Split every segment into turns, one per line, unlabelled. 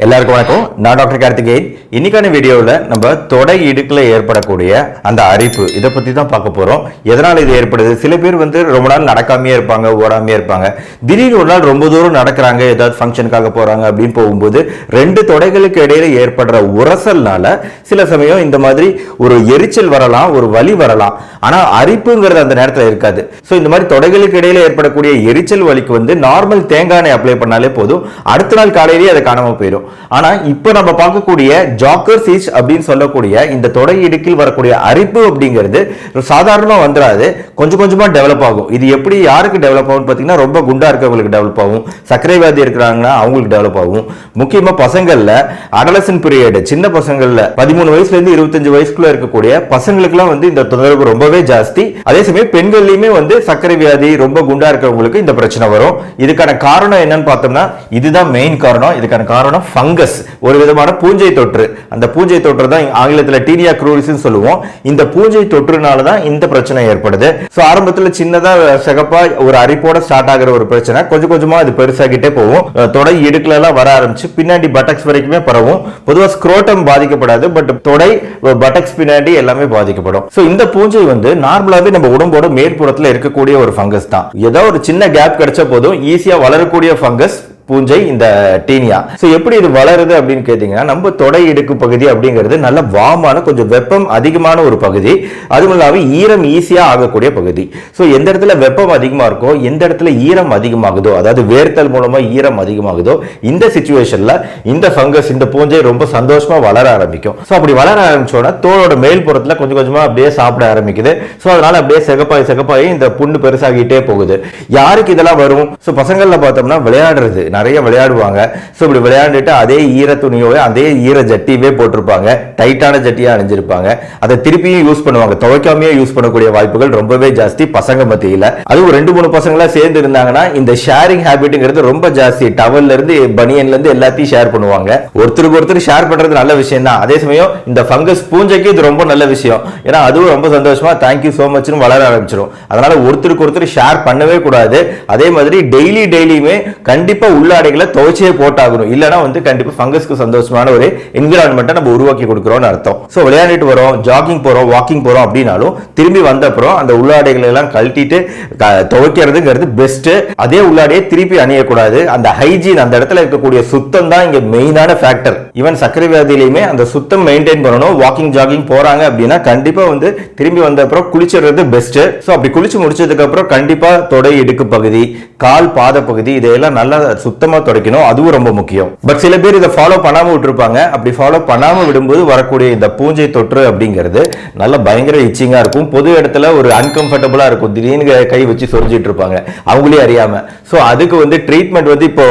எல்லாருக்கும் வணக்கம். நான் டாக்டர் கார்த்திகேயன். இன்னைக்கான வீடியோவில் நம்ம தொடை இடுக்கில் ஏற்படக்கூடிய அந்த அரிப்பு இதை பற்றி தான் பார்க்க போகிறோம். எதனால் இது ஏற்படுது? சில பேர் ரொம்ப நாள் நடக்காமையே இருப்பாங்க, ஓடாமையே இருப்பாங்க. திடீர்னு ஒரு நாள் ரொம்ப தூரம் நடக்கிறாங்க, ஏதாவது ஃபங்க்ஷனுக்காக போகிறாங்க அப்படின்னு போகும்போது ரெண்டு தொடைகளுக்கு இடையில ஏற்படுற உரசல்னால சில சமயம் இந்த மாதிரி ஒரு எரிச்சல் வரலாம், ஒரு வலி வரலாம். ஆனால் அரிப்புங்கிறது அந்த நேரத்தில் இருக்காது. ஸோ இந்த மாதிரி தொடைகளுக்கு இடையில ஏற்படக்கூடிய எரிச்சல் வலிக்கு நார்மல் தேங்காய் எண்ணெய் அப்ளை பண்ணாலே போதும், அடுத்த நாள் காலையிலேயே அதை காணாமல் போயிடும். ஆனா இப்ப நம்ம பார்க்கக்கூடிய ஜாக்கர்ஸ் இட்ச் அப்படின்னு சொல்லக்கூடிய இந்த தொடை இடுக்கில் வரக்கூடிய அரிப்பு அப்படிங்கிறது சாதாரணமா வந்துடாது, கொஞ்சம் கொஞ்சமா டெவலப் ஆகும். இது எப்படி யாருக்கு டெவலப் ஆகும் பார்த்தீங்கன்னா, ரொம்ப குண்டா இருக்கவங்களுக்கு டெவலப் ஆகும், சர்க்கரை வியாதி இருக்கிறாங்கன்னா அவங்களுக்கு டெவலப் ஆகும். முக்கியமா பசங்கள்ல அடலசன் பீரியட், சின்ன பசங்கள்ல 13 வயசுல இருந்து 25 வயசுக்குள்ள இருக்கக்கூடிய பசங்களுக்குலாம் இந்த தொந்தரவு ரொம்பவே ஜாஸ்தி. அதே சமயம் பெண்கள்லயுமே சர்க்கரை வியாதி, ரொம்ப குண்டா இருக்கிறவங்களுக்கு இந்த பிரச்சனை வரும். இதுக்கான காரணம் என்னன்னு பார்த்தோம்னா, இதுதான் மெயின் காரணம். இதுக்கான காரணம் ஃபங்கஸ், ஒரு விதமான பூஞ்சை தொற்று. அந்த பூஞ்சை தொற்று தான் ஆங்கிலத்தில் டீனியா க்ரூரிஸ் சொல்லுவோம். இந்த பூஞ்சை தொற்றுனால தான் இந்த பிரச்சனை ஏற்படுது. சோ ஆரம்பத்தில் சின்னதா சிகப்பா ஒரு அரிப்போட ஸ்டார்ட் ஆகிற ஒரு பிரச்சனை கொஞ்சம் கொஞ்சமா அது பெருசாகிட்டே போகும். தொடை இடுக்குல எல்லாம் வர ஆரம்பிச்சு பின்னாடி பட்டக்ஸ் வரைக்குமே பரவும். பொதுவா ஸ்க்ரோட்டம் பாதிக்கப்படாது, பட் தொடை பட்டக்ஸ் பின்னாடி எல்லாமே பாதிக்கப்படும். சோ இந்த பூஞ்சை நார்மலாவே நம்ம உடம்போட மேற்புறத்துல இருக்கக்கூடிய ஒரு ஃபங்கஸ் தான். ஏதோ ஒரு சின்ன கேப் கிடைச்ச போதும் ஈஸியா வளரக்கூடிய ஃபங்கஸ் பூஞ்சை இந்த டீனியா. சோ எப்படி இது வளருது அப்படின்னு கேட்டீங்கன்னா, நம்ம தொடை இடுக்கு பகுதி அப்படிங்கிறது நல்ல வாமான, கொஞ்சம் வெப்பம் அதிகமான ஒரு பகுதி. அதுவும் இல்லாம ஈரம் ஈஸியா ஆகக்கூடிய பகுதி. சோ எந்த இடத்துல வெப்பம் அதிகமா இருக்கோ, எந்த இடத்துல ஈரம் அதிகமாகுதோ, அதாவது வேர்த்தல் மூலமா ஈரம் அதிகமாகுதோ, இந்த சிச்சுவேஷன்ல இந்த ஃபங்கஸ், இந்த பூஞ்சை ரொம்ப சந்தோஷமா வளர ஆரம்பிக்கும். சோ அப்படி வளர ஆரம்பிச்சோன்னா தோலோட மேல் புறத்துல கொஞ்சம் கொஞ்சமா அப்படியே சாப்பிட ஆரம்பிக்குது. சோ அதனால அப்படியே சிகப்பாய் இந்த புண்ணு பெருசாகிட்டே போகுது. யாருக்கு இதெல்லாம் வரும்? சோ பசங்கள்ல பார்த்தோம்னா விளையாடுறது நிறைய விளையாடுவாங்க. சோ இப்படி விளையாண்டுட்டு அதே ஈர துணியோட அதே ஈர ஜட்டியவே போட்டிருப்பாங்க, டைட்டான ஜட்டியா அணிஞ்சிருப்பாங்க. அதை திருப்பியும் யூஸ் பண்ணுவாங்க, துவைக்காமையே யூஸ் பண்ணக்கூடிய வாய்ப்புகள் ரொம்பவே ஜாஸ்தி பசங்க மத்தியில. அதுவும் 2-3 பசங்களா சேர்ந்து இருந்தாங்கன்னா இந்த ஷேரிங் ஹேபிட்ங்கிறது ரொம்ப ஜாஸ்தி. டவல்ல இருந்து பனியன்ல இருந்து எல்லாத்தையும் ஷேர் பண்ணுவாங்க. ஒருத்தருக்கு ஒருத்தர் ஷேர் பண்றது நல்ல விஷயம் தான். அதே சமயம் இந்த ஃபங்கஸ் பூஞ்சைக்கு இது ரொம்ப நல்ல விஷயம். ஏன்னா அதுவும் ரொம்ப சந்தோஷமா தேங்க்யூ சோ மச்னு வளர ஆரம்பிச்சிடும். அதனால ஒருத்தருக்கு ஒருத்தர் ஷேர் பண்ணவே கூடாது. அதே மாதிரி டெய்லியுமே கண்டிப்பா உள்ளாடைகளை துவைச்சே போட்டாகணும். இல்லனா கண்டிப்பா ஃபங்கஸ்க்கு சந்தோஷமான ஒரு என்விரான்மெண்ட்டை நம்ம உருவாக்கி கொடுக்கிறோம்னு அர்த்தம். சோ விளையாடிட்டு வரோம், ஜாகிங் போறோம், வாக்கிங் போறோம் அப்படின்னாலும் திரும்பி வந்த அப்புறம் அந்த உள்ளாடைகளை எல்லாம் கழட்டிட்டு துவைக்கிறதுங்கிறது பெஸ்ட். அதே உள்ளாடையை திருப்பி அணியக்கூடாது. அந்த ஹைஜீன், அந்த இடத்துல இருக்கக்கூடிய சுத்தம் தான் இங்க மெயினான ஃபேக்டர். ஈவன் சர்க்கரை வியாதியிலுமே அந்த சுத்தம் மெயின்டைன் பண்ணணும். வாக்கிங் ஜாகிங் போறாங்க அப்படின்னா கண்டிப்பா திரும்பி வந்த அப்புறம் குளிச்சிடுறது பெஸ்ட். சோ அப்படி குளிச்சு முடிச்சதுக்கு அப்புறம் கண்டிப்பா தொடை இடுக்கு பகுதி, கால் பாத பகுதி இதையெல்லாம் நல்லா சுத்தமா துடைக்கணும். அதுவும் ரொம்ப முக்கியம். பட் சில பேர் இதை ஃபாலோ பண்ணாம விட்டுருப்பாங்க. அப்படி ஃபாலோ பண்ணாம விடும்போது வரக்கூடிய இந்த பூஞ்சை தொற்று அப்படிங்கிறது நல்ல பயங்கர இச்சிங்கா இருக்கும். பொது இடத்துல ஒரு அன்கம்ஃபர்டபுளா இருக்கும். திடீர்னு கை வச்சு சொரிஞ்சிட்டு இருப்பாங்க அவங்களே அறியாம. சோ அதுக்கு ட்ரீட்மெண்ட் இப்போ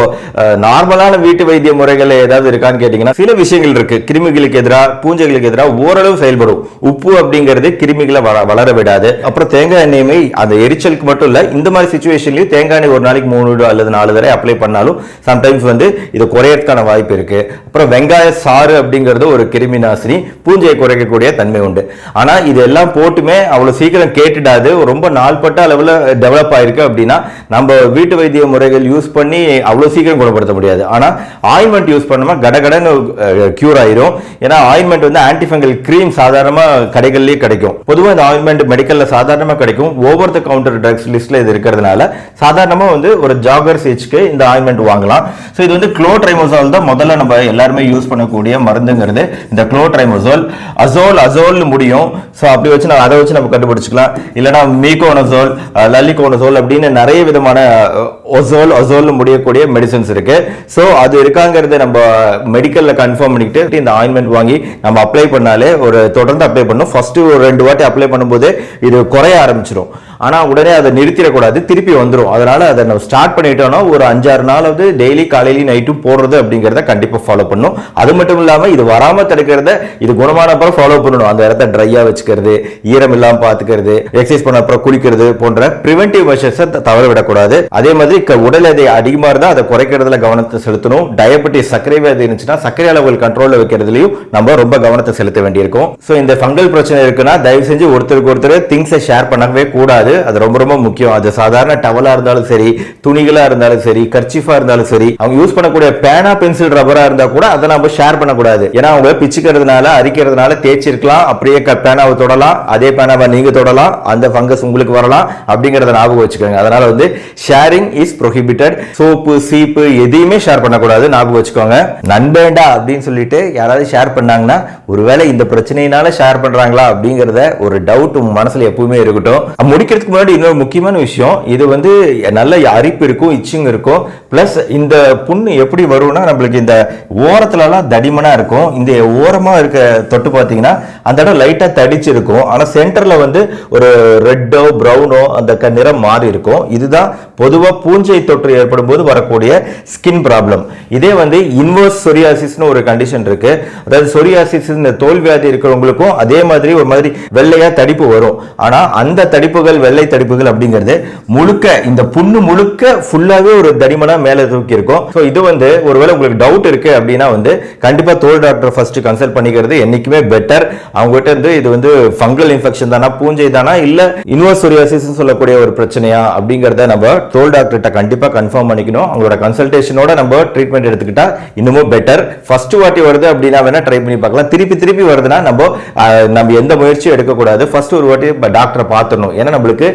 நார்மலான வீட்டு வைத்திய முறைகள் ஏதாவது இருக்கான்னு கேட்டீங்கன்னா சில விஷயங்கள் இருக்கு. கிருமிகளுக்கு எதிராக, பூஞ்சைகளுக்கு எதிராக ஓரளவு செயல்படும். உப்பு அப்படிங்கிறது கிருமிகளை வளர விடாது. அப்புறம் தேங்காய் எண்ணெயுமே அந்த எரிச்சலுக்கு மட்டும் இல்ல, இந்த மாதிரி சிச்சுவேஷன்லயும் தேங்காய் எண்ணெய் ஒரு நாளைக்கு 3 அல்லது 4 தடவை அப்ளை பண்ணாலும் சம்டைம்ஸ் இது குறையறதுக்கான வாய்ப்பு இருக்கு. அப்புறம் வெங்காய சாறு அப்படிங்கிறது ஒரு கிருமி நாசினி, பூஞ்சையை குறைக்கக்கூடிய தன்மை உண்டு. ஆனா இதெல்லாம் போட்டுமே அவ்வளவு சீக்கிரம் கேட்டுடாது. ரொம்ப நாள்பட்ட அளவுல டெவலப் ஆயிருக்கு அப்படின்னா நம்ம வீட்டு வைத்திய முறைகள் யூஸ் பண்ணி அவ்வளவு சீக்கிரம் குணப்படுத்த முடியாது. ஆனா ஆயின்மெண்ட் யூஸ் பண்ணோமா கடகடன்னு கியூர் ஆயிரும். ஏன்னா ஆயின்மெண்ட் ஆன்டிஃபங்கல் கிரீம் சாதாரணமா கடைகள்லயே கிடைக்கும். பொதுவாக இந்த ஆயின்மெண்ட் மெடிக்கல்ல சாதாரணமா கிடைக்கும். ஓவர் த கவுண்டர் ட்ரக்ஸ் லிஸ்ட்ல இது இருக்கிறதுனால சாதாரணமா ஒரு ஜாகர்ஸ் இட்ச்க்கு இந்த ஆயின்மெண்ட் வாங்கலாம். சோ இது குளோட்ரைமோசோல் தான் முதல்ல நம்ம எல்லாருமே யூஸ் பண்ணக்கூடிய மருந்துங்கிறது. இந்த குளோட்ரைமோசோல் அசோல் முடியும். சோ அப்படி வச்சு அதை வச்சு நம்ம கண்டுபிடிச்சுக்கலாம். இல்லனா மீகோனசோல், லலிகோனசோல் அப்படின்னு நிறைய விதமான அசோல் முடியக்கூடிய மெடிசன்ஸ் இருக்கு. சோ அது இருக்காங்கிறது நம்ம மெடிக்கல்ல கன்ஃபார்ம் பண்ணிட்டு இந்த ஆயின்மெண்ட் வாங்கி நம்ம அப்ளை பண்ணாலே தொடர்ந்து அப்ளை பண்ணணும். ஃபர்ஸ்ட் ஒரு 2 வாட்டி அப்ளை பண்ணும்போது இது குறைய ஆரம்பிச்சிடும். ஆனா உடனே அதை நிறுத்திடக்கூடாது, திருப்பி வந்துடும். அதனால அதை நம்ம ஸ்டார்ட் பண்ணிட்டோம்னா ஒரு 5-6 நாளாவது டெய்லி காலையில நைட்டும் போடுறது அப்படிங்கறத கண்டிப்பா ஃபாலோ பண்ணணும். அது மட்டும் இல்லாம இது வராம தடுக்கிறத, இது குணமான அப்புறம் ஃபாலோ பண்ணணும். அந்த இடத்த ட்ரையா வச்சுக்கிறது, ஈரம் இல்லாம பாத்துக்கிறது, எக்ஸசைஸ் பண்ண அப்புறம் குளிக்கிறது போன்ற பிரிவென்டிவ் மெஷர்ஸ் தவற விடக்கூடாது. அதே மாதிரி உடல் எடை அதிகமா இருந்தா அதை குறைக்கிறதுல கவனத்தை செலுத்தணும். டயபெட்டிஸ், சர்க்கரை வியாதி இருந்துச்சுன்னா சர்க்கரை அளவுகள் கண்ட்ரோல்ல வைக்கிறதுலயும் நம்ம ரொம்ப கவனத்தை செலுத்த வேண்டியிருக்கும். சோ இந்த ஃபங்கல் பிரச்சனை இருக்குன்னா தயவு செஞ்சு ஒருத்தருக்கு ஒருத்தர் திங்ஸை ஷேர் பண்ணவே கூடாது. வரக்கூடாது. அது ரொம்ப ரொம்ப முக்கியம். அது சாதாரண டவலா இருந்தாலும் சரி, துணிகளா இருந்தாலும் சரி, கர்ச்சீஃபா இருந்தாலும் சரி, அவங்க யூஸ் பண்ணக்கூடிய பேனா பென்சில் ரப்பரா இருந்தா கூட அதை நம்ம ஷேர் பண்ணக்கூடாது. ஏன்னா அவங்க பிச்சுக்கிறதுனால அரிக்கிறதுனால தேய்ச்சிருக்கலாம், அப்படியே பேனாவை தொடலாம், அதே பேனாவை நீங்க தொடலாம், அந்த ஃபங்கஸ் உங்களுக்கு வரலாம் அப்படிங்கறத ஞாபகம் வச்சுக்கோங்க. அதனால வந்து ஷேரிங் இஸ் ப்ரோஹிபிட்டட். சோப்பு சீப்பு எதையுமே ஷேர் பண்ணக்கூடாது, ஞாபகம் வச்சுக்கோங்க. நண்பேண்டா அப்படின்னு சொல்லிட்டு யாராவது ஷேர் பண்ணாங்கன்னா ஒருவேளை இந்த பிரச்சனையினால ஷேர் பண்றாங்களா அப்படிங்கறத ஒரு டவுட் உங்க மனசுல எப்பவுமே இருக்கட்டும். முடிக்கிறதுக்கு முன்னாடி இன்னொரு முக்கியமான விஷயம், இது வந்து நல்ல அரிப்பு இருக்கும், இச்சிங் இருக்கும். பிளஸ் இந்த புண்ணு எப்படி வரும்னா நம்மளுக்கு இந்த ஓரத்துலலாம் தடிமனா இருக்கும். இந்த ஓரமா இருக்க தொட்டு பார்த்தீங்கன்னா அந்த இடம் லைட்டா தடிச்சிருக்கும். ஆனா சென்டர்ல வந்து ஒரு ரெட்டோ பிரவுனோ அந்த நிறம் மாறி இருக்கும். இதுதான் பொதுவா பூஞ்சை தொற்று ஏற்படும் போது வரக்கூடிய ஸ்கின் ப்ராப்ளம். இதே வந்து இன்வர்ஸ் சொரியாசிஸ்னு ஒரு கண்டிஷன் இருக்கு. அதாவது சொரியாசிஸ் இந்த தோல் வியாதி இருக்கிறவங்களுக்கும் அதே மாதிரி ஒரு மாதிரி வெள்ளையா தடிப்பு வரும். ஆனா அந்த தடிப்புகள், வெள்ளை தடிப்புகள் அப்படிங்கிறது முழுக்க இந்த புண்ணு முழுக்க ஃபுல்லாவே ஒரு தடிமனா மேல தூக்கி இருக்கும். ஸோ இது வந்து ஒருவேளை உங்களுக்கு டவுட் இருக்கு அப்படின்னா வந்து கண்டிப்பா தோல் டாக்டர் ஃபர்ஸ்ட் கன்சல்ட் பண்ணிக்கிறது என்னைக்குமே பெட்டர். அவங்க கிட்ட இருந்து இது வந்து ஃபங்கல் இன்ஃபெக்ஷன் தானா, பூஞ்சை தானா, இல்ல இன்வர்ஸ் சொரியாசிஸ் சொல்லக்கூடிய ஒரு பிரச்சனையா அப்படிங்கறத நம்ம தோல் டாக்டர்கிட்ட கண்டிப்பா கன்ஃபார்ம் பண்ணிக்கணும். அவங்களோட கன்சல்டேஷனோட நம்ம ட்ரீட்மெண்ட் எடுத்துக்கிட்டா இன்னமும் பெட்டர். ஃபர்ஸ்ட் வாட்டி வருது அப்படின்னா வேணா ட்ரை பண்ணி பார்க்கலாம். திருப்பி திருப்பி வருதுன்னா நம்ம எந்த முயற்சியும் எடுக்கக்கூடாது. ஃபர்ஸ்ட் ஒரு வாட்டி டாக்டரை பார்த்துடணும். ஏன்னா நம்மளுக்கு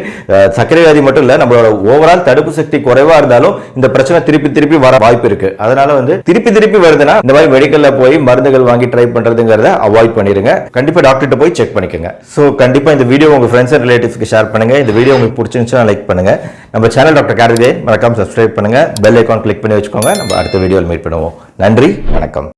சர்க்கரை வியாதி மட்டும் இல்ல, நம்மளோட ஓவரால் தடுப்பு சக்தி குறைவா இருந்தாலும் இந்த பிரச்சனை திருப்பி திருப்பி வர வாய்ப்பு இருக்கு. அதனால வந்து திருப்பி திருப்பி வருதுன்னா இந்த மாதிரி மெடிக்கல்ல போய் மருந்துகள் வாங்கி ட்ரை பண்றதுங்கிறத அவாய்ட் பண்ணிருங்க. கண்டிப்பா டாக்டர்கிட்ட போய் செக் பண்ணிக்கோங்க. சோ கண்டிப்பா இந்த வீடியோ உங்க ஃப்ரெண்ட்ஸ் அண்ட் ரிலேட்டிவ்ஸ்க்கு ஷேர் பண்ணுங்க. இந்த வீடியோ உங்களுக்கு பிடிச்சிருந்துச்சுன்னா லைக் பண்ணுங்க. நம்ம சேனல் டாக்டர் கார்த்திகேயன் மறக்காம சப்ஸ்கிரைப் பண்ணுங்க. பெல் ஐகான் கிளிக் பண்ணி வச்சுக்கோங்க. நம்ம அடுத்த வீடியோவில் மீட் பண்ணுவோம். நன்றி, வணக்கம்.